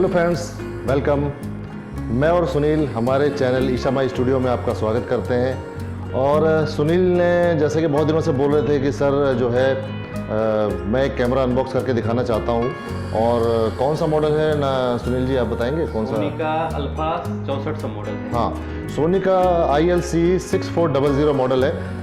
Hello friends, welcome. मैं और सुनील हमारे चैनल ईशा माई स्टूडियो में आपका स्वागत करते हैं। और सुनील ने जैसे कि बहुत दिनों से बोल रहे थे कि सर जो है मैं एक कैमरा अनबॉक्स करके दिखाना चाहता हूँ। और कौन सा मॉडल है ना सुनील जी, आप बताएंगे कौन सा? सोनी का अल्फा 64 मॉडल है। हाँ, सोनी का ILC 6400 मॉडल है।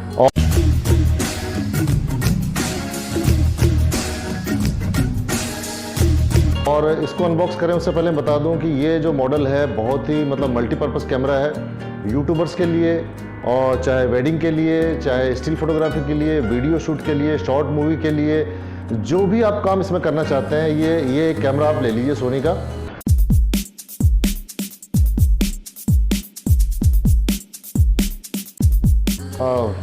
और इसको अनबॉक्स करें उससे पहले बता दूं कि ये जो मॉडल है बहुत ही मल्टीपर्पज़ कैमरा है यूट्यूबर्स के लिए, और चाहे वेडिंग के लिए, चाहे स्टिल फोटोग्राफी के लिए, वीडियो शूट के लिए, शॉर्ट मूवी के लिए, जो भी आप काम इसमें करना चाहते हैं ये कैमरा आप ले लीजिए सोनी का।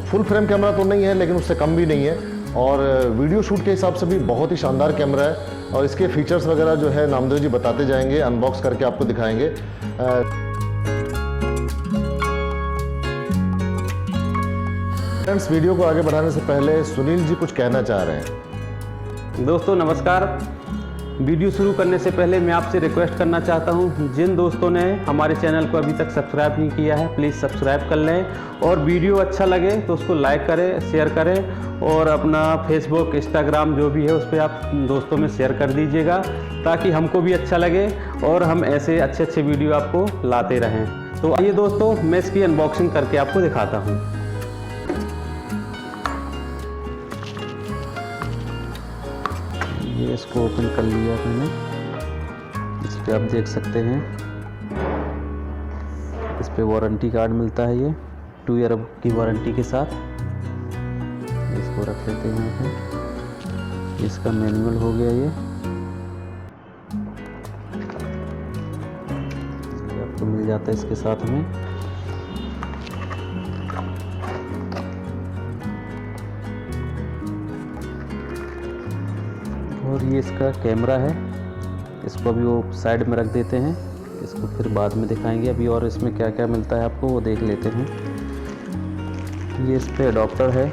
फुल फ्रेम कैमरा तो नहीं है लेकिन उससे कम भी नहीं है, और वीडियो शूट के हिसाब से भी बहुत ही शानदार कैमरा है। और इसके फीचर्स वगैरह जो है नामदेव जी बताते जाएंगे, अनबॉक्स करके आपको दिखाएंगे। फ्रेंड्स, वीडियो को आगे बढ़ाने से पहले सुनील जी कुछ कहना चाह रहे हैं। दोस्तों नमस्कार। वीडियो शुरू करने से पहले मैं आपसे रिक्वेस्ट करना चाहता हूं, जिन दोस्तों ने हमारे चैनल को अभी तक सब्सक्राइब नहीं किया है प्लीज़ सब्सक्राइब कर लें, और वीडियो अच्छा लगे तो उसको लाइक करें, शेयर करें, और अपना फेसबुक, इंस्टाग्राम जो भी है उस पर आप दोस्तों में शेयर कर दीजिएगा ताकि हमको भी अच्छा लगे और हम ऐसे अच्छे वीडियो आपको लाते रहें। तो आइए दोस्तों, मैं इसकी अनबॉक्सिंग करके आपको दिखाता हूँ। ये इसको ओपन कर लिया मैंने। इस पर आप देख सकते हैं, इस पे वारंटी कार्ड मिलता है, ये 2 ईयर की वारंटी के साथ। इसको रख लेते हैं यहाँ पे। इसका मैनुअल हो गया ये आपको मिल जाता है इसके साथ में। और ये इसका कैमरा है, इसको अभी वो साइड में रख देते हैं, इसको फिर बाद में दिखाएंगे अभी। और इसमें क्या क्या मिलता है आपको वो देख लेते हैं। ये इस पे अडॉप्टर है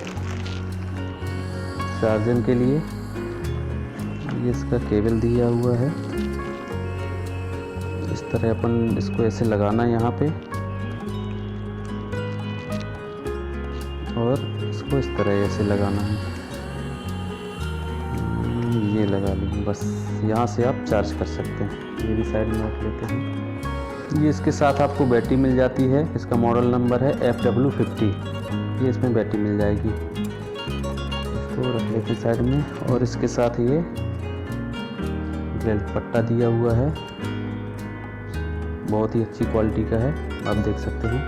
चार्जिंग के लिए। ये इसका केबल दिया हुआ है, इस तरह अपन इसको ऐसे लगाना है यहाँ पे, और इसको इस तरह ऐसे लगाना है। ये लगा लेंगे बस, यहाँ से आप चार्ज कर सकते हैं। ये भी साइड में रख लेते हैं। ये इसके साथ आपको बैटरी मिल जाती है, इसका मॉडल नंबर है FW50। ये इसमें बैटरी मिल जाएगी, इसको रख लेते हैं साइड में। और इसके साथ ये बेल्ट पट्टा दिया हुआ है, बहुत ही अच्छी क्वालिटी का है, आप देख सकते हैं।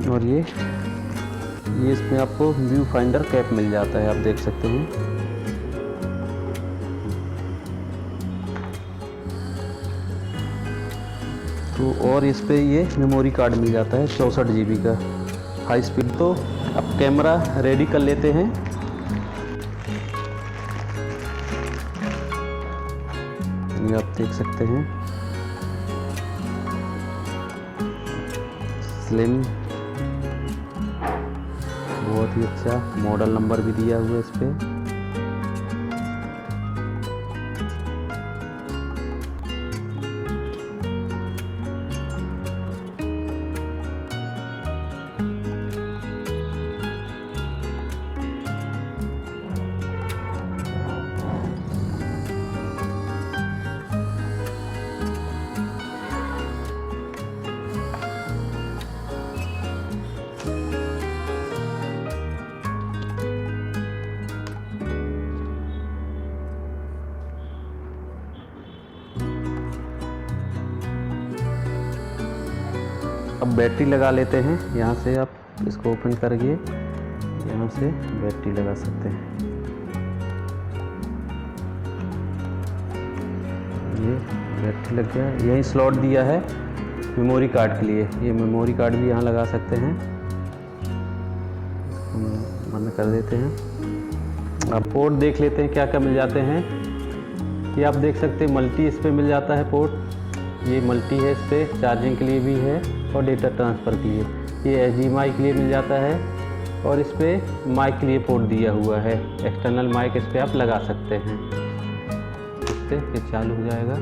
और ये इसमें आपको व्यू फाइंडर कैप मिल जाता है, आप देख सकते हैं। तो और इस पे ये मेमोरी कार्ड मिल जाता है 64 GB का हाई स्पीड। तो अब कैमरा रेडी कर लेते हैं। ये आप देख सकते हैं, स्लिम, बहुत ही अच्छा, मॉडल नंबर भी दिया हुआ है इस पे। अब बैटरी लगा लेते हैं। यहाँ से आप इसको ओपन करके यहाँ से बैटरी लगा सकते हैं। ये बैटरी लग गया। यही स्लॉट दिया है मेमोरी कार्ड के लिए, ये मेमोरी कार्ड भी यहाँ लगा सकते हैं। बंद कर देते हैं। अब पोर्ट देख लेते हैं क्या क्या मिल जाते हैं। ये आप देख सकते हैं मल्टी इस पर मिल जाता है पोर्ट। ये मल्टी है, इस पर चार्जिंग के लिए भी है और डेटा ट्रांसफ़र के लिए। ये HDMI के लिए मिल जाता है, और इस पर माइक के लिए पोर्ट दिया हुआ है, एक्सटर्नल माइक इस पर आप लगा सकते हैं। से फिर चालू हो जाएगा।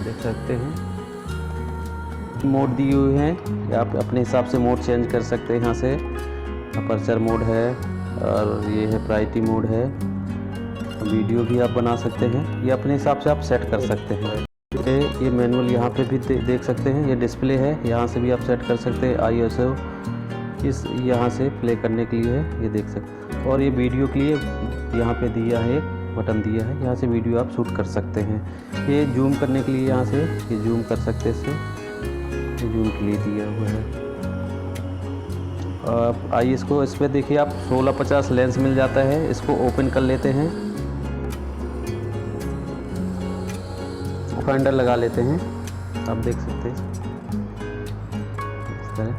देख सकते हैं मोड दिए हुए हैं, आप अपने हिसाब से मोड चेंज कर सकते हैं। यहाँ से अपर्चर मोड है और ये है प्रायोरिटी मोड है। वीडियो भी आप बना सकते हैं, ये अपने हिसाब से आप सेट कर सकते हैं। ये मैनुअल यहाँ पे भी देख सकते हैं, ये डिस्प्ले है, यहाँ से भी आप सेट कर सकते हैं। ISO इस यहाँ से प्ले करने के लिए है, ये देख सकते हैं। और ये वीडियो के लिए यहाँ पे दिया है, एक बटन दिया है, यहाँ से वीडियो आप शूट कर सकते हैं। ये जूम करने के लिए यहाँ से ये जूम कर सकते हैं, इससे जूम के लिए दिया हुआ है। आइए इसको, इस पर देखिए आप 1650 लेंस मिल जाता है। इसको ओपन कर लेते हैं, फाइंडर लगा लेते हैं, आप देख सकते हैं इस तरह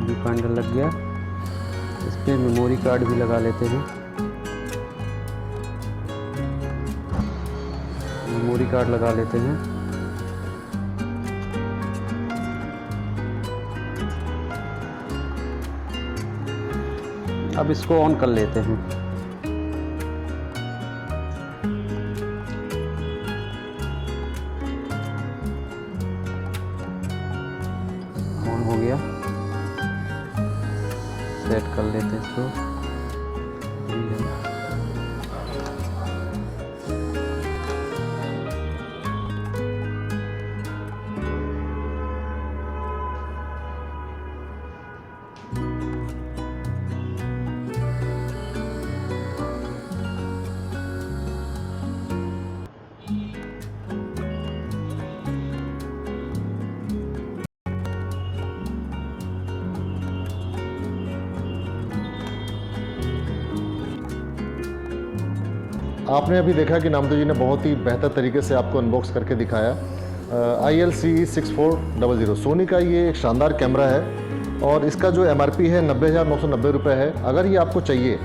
भी फाइंडर लग गया। इस पर मेमोरी कार्ड भी लगा लेते हैं, मेमोरी कार्ड लगा लेते हैं। अब इसको ऑन कर लेते हैं। ऑन हो गया, सेट कर लेते हैं इसको। आपने अभी देखा कि नामदेव जी ने बहुत ही बेहतर तरीके से आपको अनबॉक्स करके दिखाया। ILCE6400 सोनी का ये एक शानदार कैमरा है और इसका जो MRP है 90,990 रुपये है। अगर ये आपको चाहिए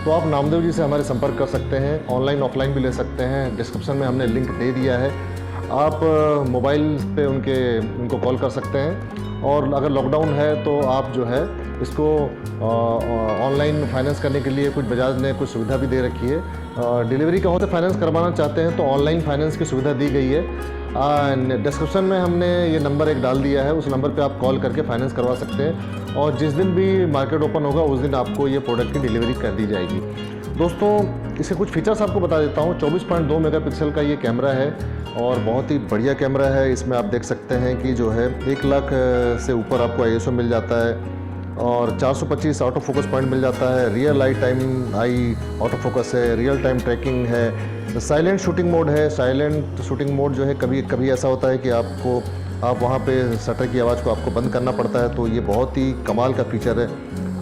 तो आप नामदेव जी से हमारे संपर्क कर सकते हैं, ऑनलाइन ऑफलाइन भी ले सकते हैं। डिस्क्रिप्शन में हमने लिंक दे दिया है, आप मोबाइल पे उनको कॉल कर सकते हैं। और अगर लॉकडाउन है तो आप जो है इसको ऑनलाइन फाइनेंस करने के लिए कुछ बजाज ने कुछ सुविधा भी दे रखी है। डिलीवरी कहाँ से फाइनेंस करवाना चाहते हैं तो ऑनलाइन फाइनेंस की सुविधा दी गई है। डिस्क्रिप्शन में हमने ये नंबर एक डाल दिया है, उस नंबर पे आप कॉल करके फाइनेंस करवा सकते हैं और जिस दिन भी मार्केट ओपन होगा उस दिन आपको ये प्रोडक्ट की डिलीवरी कर दी जाएगी। दोस्तों इसके कुछ फीचर्स आपको बता देता हूँ। 24.2 मेगापिक्सल का ये कैमरा है और बहुत ही बढ़िया कैमरा है। इसमें आप देख सकते हैं कि जो है 1 लाख से ऊपर आपको ISO मिल जाता है और 425 ऑटो फोकस पॉइंट मिल जाता है। रियल आई ऑटो फोकस है, रियल टाइम ट्रैकिंग है, साइलेंट शूटिंग मोड है। साइलेंट शूटिंग मोड जो है कभी ऐसा होता है कि आप वहाँ पे शटर की आवाज़ को आपको बंद करना पड़ता है, तो ये बहुत ही कमाल का फीचर है।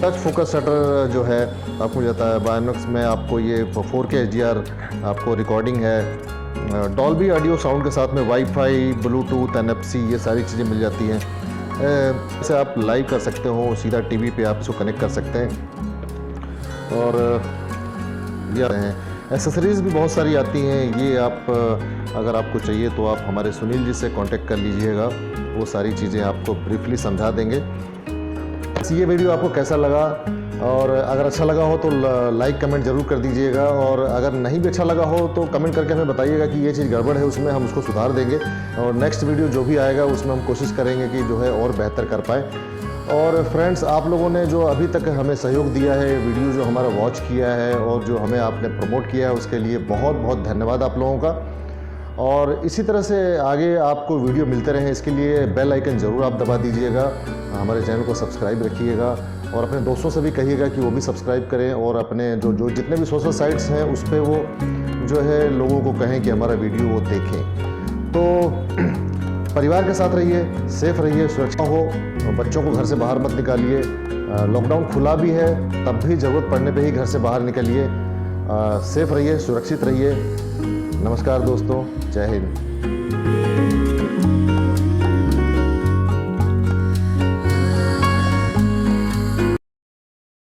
टच फोकस शटर जो है आपको मिल जाता है। बायोनॉक्स में आपको ये 4K HDR आपको रिकॉर्डिंग है। डॉल्बी ऑडियो साउंड के साथ में वाईफाई, ब्लूटूथ, NFC ये सारी चीज़ें मिल जाती हैं। इसे आप लाइव कर सकते हो, सीधा टीवी पे आप इसको कनेक्ट कर सकते हैं। और ये एसेसरीज़ भी बहुत सारी आती हैं। ये आप अगर आपको चाहिए तो आप हमारे सुनील जी से कांटेक्ट कर लीजिएगा, वो सारी चीज़ें आपको ब्रीफली समझा देंगे। ये वीडियो आपको कैसा लगा और अगर अच्छा लगा हो तो लाइक कमेंट ज़रूर कर दीजिएगा और अगर नहीं भी अच्छा लगा हो तो कमेंट करके हमें बताइएगा कि ये चीज़ गड़बड़ है, उसमें हम उसको सुधार देंगे और नेक्स्ट वीडियो जो भी आएगा उसमें हम कोशिश करेंगे कि जो है और बेहतर कर पाएँ। और फ्रेंड्स, आप लोगों ने जो अभी तक हमें सहयोग दिया है, वीडियो जो हमारा वॉच किया है और जो हमें आपने प्रमोट किया है, उसके लिए बहुत बहुत धन्यवाद आप लोगों का। और इसी तरह से आगे आपको वीडियो मिलते रहें, इसके लिए बेल आइकन ज़रूर आप दबा दीजिएगा, हमारे चैनल को सब्सक्राइब रखिएगा और अपने दोस्तों से भी कहिएगा कि वो भी सब्सक्राइब करें और अपने जो जितने भी सोशल साइट्स हैं उस पर वो जो है लोगों को कहें कि हमारा वीडियो वो देखें। तो परिवार के साथ रहिए, सेफ रहिए, सुरक्षा हो, बच्चों को घर से बाहर मत निकालिए। लॉकडाउन खुला भी है तब भी ज़रूरत पड़ने पे ही घर से बाहर निकलिए। सेफ रहिए, सुरक्षित रहिए। नमस्कार दोस्तों, जय हिंद।